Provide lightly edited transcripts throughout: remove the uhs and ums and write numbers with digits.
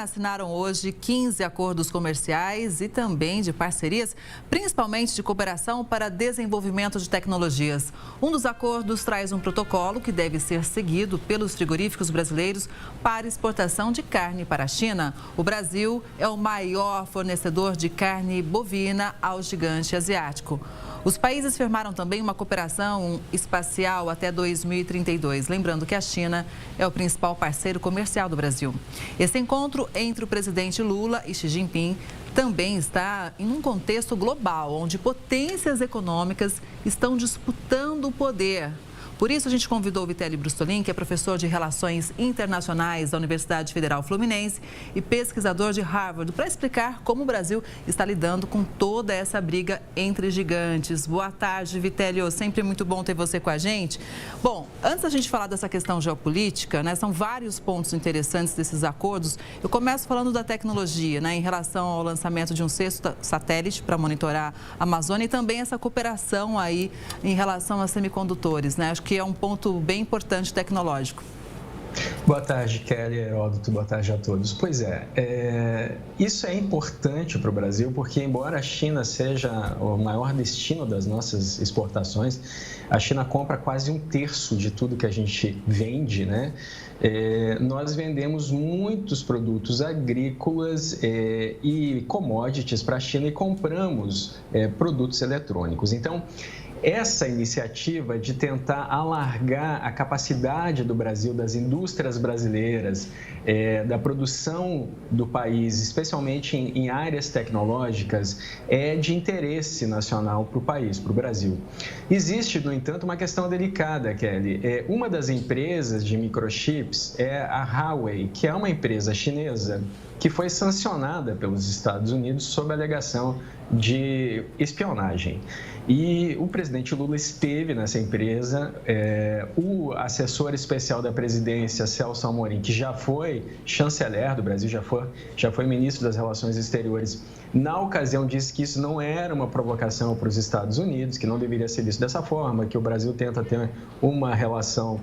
China assinaram hoje 15 acordos comerciais e também de parcerias, principalmente de cooperação para desenvolvimento de tecnologias. Um dos acordos traz um protocolo que deve ser seguido pelos frigoríficos brasileiros para exportação de carne para a China. O Brasil é o maior fornecedor de carne bovina ao gigante asiático. Os países firmaram também uma cooperação espacial até 2032, lembrando que a China é o principal parceiro comercial do Brasil. Esse encontro entre o presidente Lula e Xi Jinping também está em um contexto global, onde potências econômicas estão disputando o poder. Por isso, a gente convidou o Vitelli Brustolin, que é professor de Relações Internacionais da Universidade Federal Fluminense e pesquisador de Harvard, para explicar como o Brasil está lidando com toda essa briga entre gigantes. Boa tarde, Vitelli. Sempre muito bom ter você com a gente. Bom, antes da gente falar dessa questão geopolítica, né, são vários pontos interessantes desses acordos. Eu começo falando da tecnologia, né, em relação ao lançamento de um sexto satélite para monitorar a Amazônia e também essa cooperação aí em relação a semicondutores, né? Acho que é um ponto bem importante tecnológico. Boa tarde, Kelly, Heródoto, boa tarde a todos. Pois isso é importante para o Brasil, porque embora a China seja o maior destino das nossas exportações, a China compra quase 1/3 de tudo que a gente vende, né? Nós vendemos muitos produtos agrícolas e commodities para a China e compramos produtos eletrônicos. Então, essa iniciativa de tentar alargar a capacidade do Brasil, das indústrias brasileiras, da produção do país, especialmente em áreas tecnológicas, é de interesse nacional para o país, para o Brasil. Existe, no entanto, uma questão delicada, Kelly. Uma das empresas de microchips é a Huawei, que é uma empresa chinesa que foi sancionada pelos Estados Unidos sob a alegação de espionagem. E o presidente Lula esteve nessa empresa, o assessor especial da presidência, Celso Amorim, que já foi chanceler do Brasil, já foi ministro das Relações Exteriores, na ocasião disse que isso não era uma provocação para os Estados Unidos, que não deveria ser visto dessa forma, que o Brasil tenta ter uma relação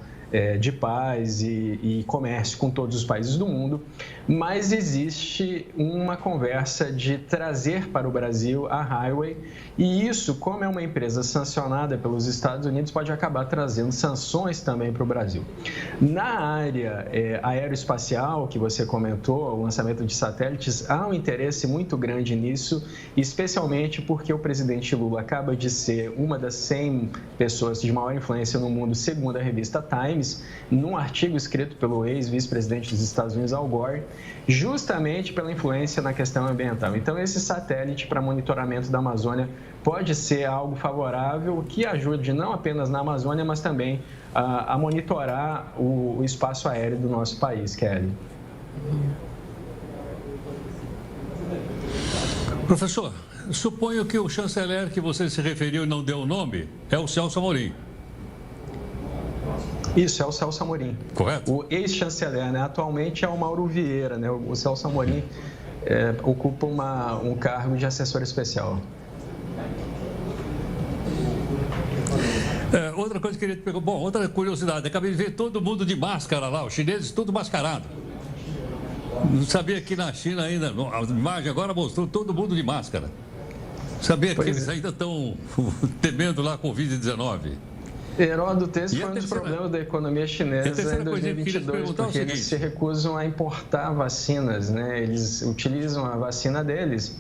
de paz e comércio com todos os países do mundo, mas existe uma conversa de trazer para o Brasil a Huawei e isso, como é uma empresa sancionada pelos Estados Unidos, pode acabar trazendo sanções também para o Brasil. Na área aeroespacial que você comentou, o lançamento de satélites, há um interesse muito grande nisso, especialmente porque o presidente Lula acaba de ser uma das 100 pessoas de maior influência no mundo, segundo a revista Time, num artigo escrito pelo ex-vice-presidente dos Estados Unidos, Al Gore, justamente pela influência na questão ambiental. Então, esse satélite para monitoramento da Amazônia pode ser algo favorável que ajude não apenas na Amazônia, mas também a monitorar o espaço aéreo do nosso país, Kelly. Professor, suponho que o chanceler que você se referiu e não deu o nome é o Celso Amorim. Isso, é o Celso Amorim. Correto. O ex-chanceler, né? Atualmente é o Mauro Vieira, né? O Celso Amorim ocupa um cargo de assessor especial. Outra coisa que eu queria te perguntar, bom, outra curiosidade, acabei de ver todo mundo de máscara lá, os chineses tudo mascarado. Não sabia que na China ainda, a imagem agora mostrou todo mundo de máscara. Sabia que eles ainda estão temendo lá a Covid-19. Heródoto, esse foi um dos problemas da economia chinesa em 2022, porque eles se recusam a importar vacinas, né? Eles utilizam a vacina deles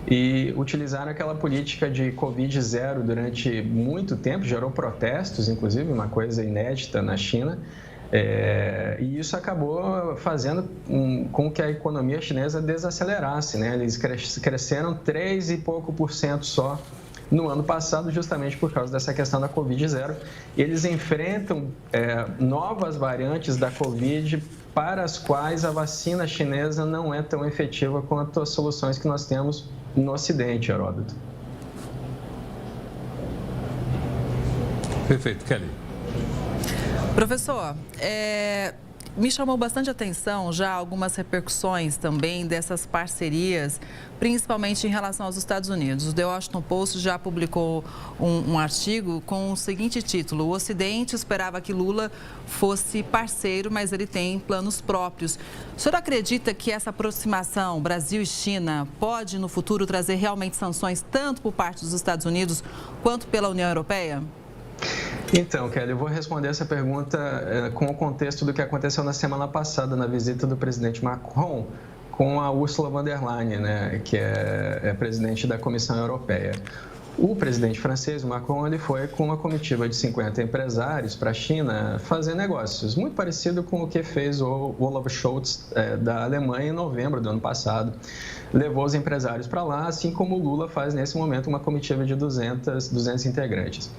e utilizaram aquela política de Covid-0 durante muito tempo, gerou protestos, inclusive, uma coisa inédita na China. E isso acabou fazendo com que a economia chinesa desacelerasse, né? Eles cresceram 3 e pouco por cento só no ano passado, justamente por causa dessa questão da Covid-0. Eles enfrentam novas variantes da Covid para as quais a vacina chinesa não é tão efetiva quanto as soluções que nós temos no Ocidente, Heródoto. Perfeito, Kelly. Professor, me chamou bastante atenção já algumas repercussões também dessas parcerias, principalmente em relação aos Estados Unidos. O The Washington Post já publicou um artigo com o seguinte título: o Ocidente esperava que Lula fosse parceiro, mas ele tem planos próprios. O senhor acredita que essa aproximação Brasil e China pode, no futuro, trazer realmente sanções tanto por parte dos Estados Unidos quanto pela União Europeia? Então, Kelly, eu vou responder essa pergunta com o contexto do que aconteceu na semana passada na visita do presidente Macron com a Ursula von der Leyen, né, que é presidente da Comissão Europeia. O presidente francês, Macron, ele foi com uma comitiva de 50 empresários para a China fazer negócios, muito parecido com o que fez o Olaf Scholz da Alemanha em novembro do ano passado. Levou os empresários para lá, assim como o Lula faz nesse momento uma comitiva de 200 integrantes.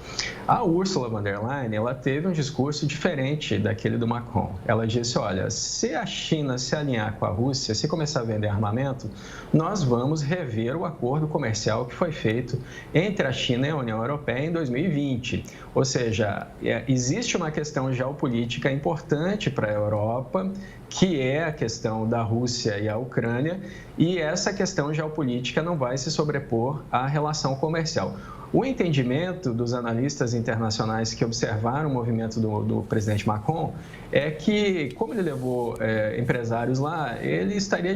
A Ursula von der Leyen, ela teve um discurso diferente daquele do Macron. Ela disse, olha, se a China se alinhar com a Rússia, se começar a vender armamento, nós vamos rever o acordo comercial que foi feito entre a China e a União Europeia em 2020. Ou seja, existe uma questão geopolítica importante para a Europa, que é a questão da Rússia e a Ucrânia, e essa questão geopolítica não vai se sobrepor à relação comercial. O entendimento dos analistas internacionais que observaram o movimento do presidente Macron é que, como ele levou empresários lá, ele estaria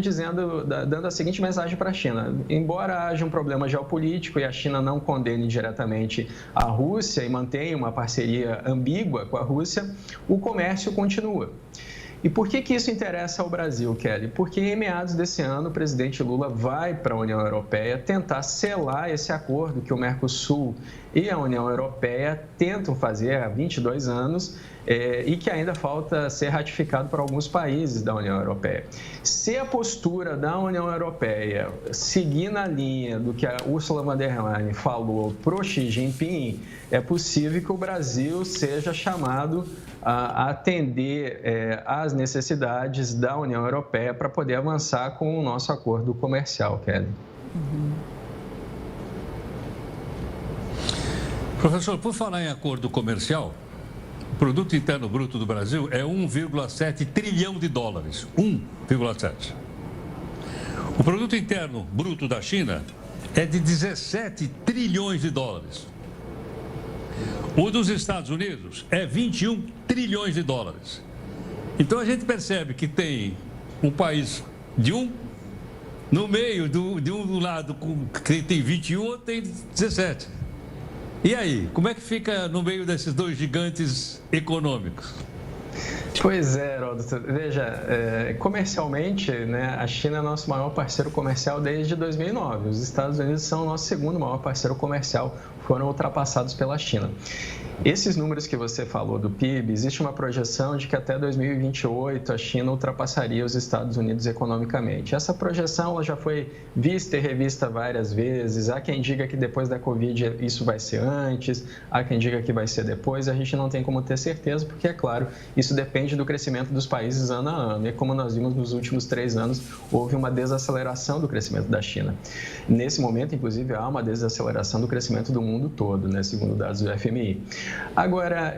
dando a seguinte mensagem para a China: embora haja um problema geopolítico e a China não condene diretamente a Rússia e mantenha uma parceria ambígua com a Rússia, o comércio continua. E por que isso interessa ao Brasil, Kelly? Porque em meados desse ano, o presidente Lula vai para a União Europeia tentar selar esse acordo que o Mercosul e a União Europeia tentam fazer há 22 anos e que ainda falta ser ratificado por alguns países da União Europeia. Se a postura da União Europeia seguir na linha do que a Ursula von der Leyen falou para o Xi Jinping, é possível que o Brasil seja chamado a atender às necessidades da União Europeia para poder avançar com o nosso acordo comercial, Kelly. Professor, por falar em acordo comercial, o produto interno bruto do Brasil é 1,7 trilhão de dólares. 1,7. O produto interno bruto da China é de 17 trilhões de dólares. O dos Estados Unidos é 21 trilhões de dólares. Então a gente percebe que tem um país de no meio de um lado que tem 21, outro tem 17. E aí, como é que fica no meio desses dois gigantes econômicos? Pois é, Heródoto. Veja, comercialmente, né, a China é nosso maior parceiro comercial desde 2009. Os Estados Unidos são o nosso segundo maior parceiro comercial, foram ultrapassados pela China. Esses números que você falou do PIB, existe uma projeção de que até 2028 a China ultrapassaria os Estados Unidos economicamente. Essa projeção ela já foi vista e revista várias vezes. Há quem diga que depois da Covid isso vai ser antes, há quem diga que vai ser depois. A gente não tem como ter certeza, porque, é claro, isso depende do crescimento dos países ano a ano. E como nós vimos nos últimos 3 anos, houve uma desaceleração do crescimento da China. Nesse momento, inclusive, há uma desaceleração do crescimento do mundo todo, né, segundo dados do FMI. Agora,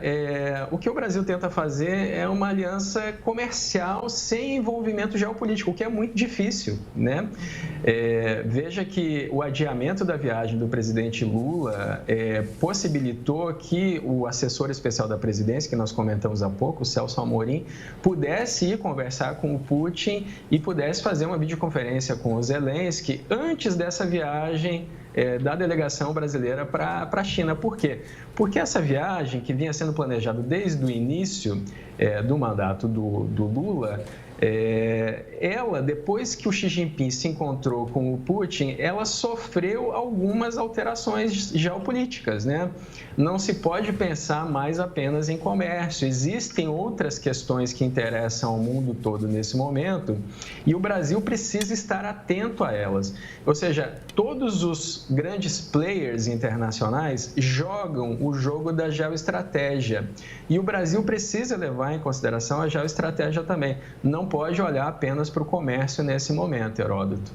o que o Brasil tenta fazer é uma aliança comercial sem envolvimento geopolítico, o que é muito difícil, né? Veja que o adiamento da viagem do presidente Lula possibilitou que o assessor especial da presidência, que nós comentamos há pouco, o Celso Amorim, pudesse ir conversar com o Putin e pudesse fazer uma videoconferência com o Zelensky antes dessa viagem da delegação brasileira para a China. Por quê? Porque essa viagem, que vinha sendo planejada desde o início do mandato do Lula, ela, depois que o Xi Jinping se encontrou com o Putin, ela sofreu algumas alterações geopolíticas, né? Não se pode pensar mais apenas em comércio. Existem outras questões que interessam ao mundo todo nesse momento e o Brasil precisa estar atento a elas. Ou seja, todos os grandes players internacionais jogam o jogo da geoestratégia e o Brasil precisa levar em consideração a geoestratégia também. Não pode olhar apenas para o comércio nesse momento, Heródoto.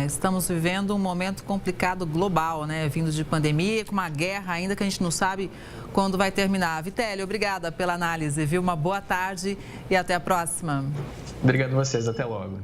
Estamos vivendo um momento complicado global, né? Vindo de pandemia, com uma guerra ainda que a gente não sabe quando vai terminar. Vitélia, obrigada pela análise, viu? Uma boa tarde e até a próxima. Obrigado a vocês, até logo.